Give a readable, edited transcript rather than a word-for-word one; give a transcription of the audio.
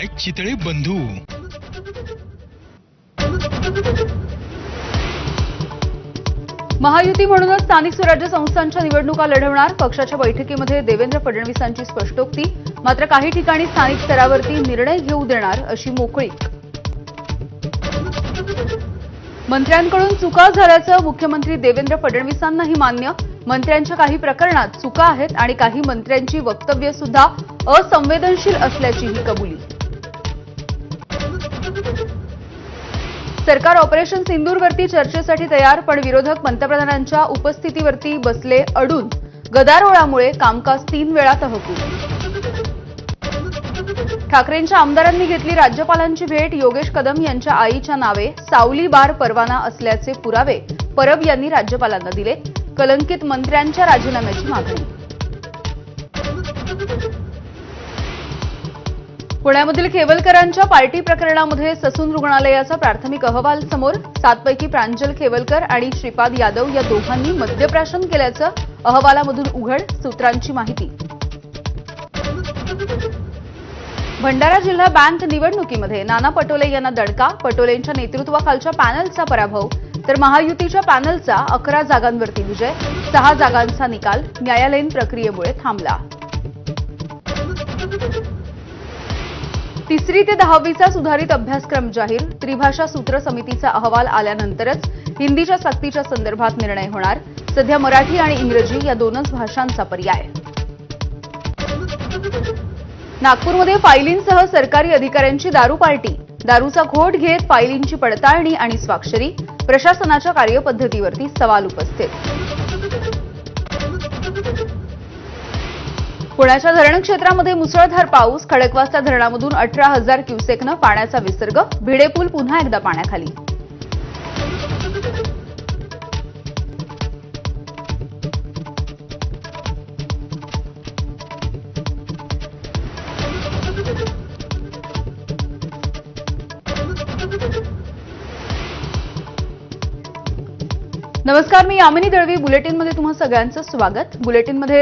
Bye Chitale बंधू। महायुती म्हणूनच स्थानिक स्वराज्य संस्थांच्या निवडणुका लढवणार। पक्षाच्या बैठकीमध्ये देवेंद्र फडणवीसांची स्पष्टोक्ती। मात्र काही ठिकाणी स्थानिक स्तरावरती निर्णय घेऊ देणार अशी मोकळीक। मंत्र्यांकडून चुका झाल्याचं मुख्यमंत्री देवेंद्र फडणवीसांनाही मान्य। मंत्र्यांच्या काही प्रकरणात चुका आहेत आणि काही मंत्र्यांची वक्तव्य सुद्धा असंवेदनशील असल्याचीही कबुली। सरकार ऑपरेशन सिंदूरवरती चर्चेसाठी तयार, पण विरोधक पंतप्रधानांच्या उपस्थितीवरती बसले अडून। गदारोळामुळे कामकाज 3 वेळा तहकूब। ठाकरेंच्या आमदारांनी घेतली राज्यपालांची भेट। योगेश कदम यांच्या आईच्या नावे सावली बार परवाना असल्याचे पुरावे परब यांनी राज्यपालांना दिले। कलंकित मंत्र्यांच्या राजीनाम्याची मागणी। पुण्यामधील खेवलकरांच्या पार्टी प्रकरणामध्ये ससून रुग्णालयाचा प्राथमिक अहवाल समोर। 7 पैकी प्रांजल खेवलकर आणि श्रीपाद यादव या दोघांनी मद्यप्राशन केल्याचं अहवालामधून उघड। सूत्रांची माहिती। भंडारा जिल्हा बँक निवडणुकीमध्ये नाना पटोले यांना दणका। पटोलेंच्या नेतृत्वाखालच्या पॅनलचा पराभव, तर महायुतीच्या पॅनलचा 11 जागांवरती विजय। 6 जागांचा निकाल न्यायालयीन प्रक्रियेमुळे थांबला। 3री ते 10वीचा सुधारित अभ्यासक्रम जाहीर। त्रिभाषा सूत्र समितीचा अहवाल आल्यानंतरच हिंदीच्या सक्तीच्या संदर्भात निर्णय होणार। सध्या मराठी आणि इंग्रजी या 2च भाषांचा पर्याय। नागपूरमध्ये फायलींसह सरकारी अधिकाऱ्यांची दारू पार्टी। दारूचा घोट घेत फायलींची पडताळणी आणि स्वाक्षरी। प्रशासनाच्या कार्यपद्धतीवरती सवाल उपस्थित। पुण्याच्या धरण क्षेत्रामध्ये मुसळधार पाऊस। खडकवासला धरणामधून 18,000 क्युसेकनं पाण्याचा विसर्ग। भिडे पूल पुन्हा एकदा पाण्याखाली। नमस्कार, मी यामिनी दळवी। बुलेटिनमध्ये तुम्हा सगळ्यांचं स्वागत। बुलेटिनमध्ये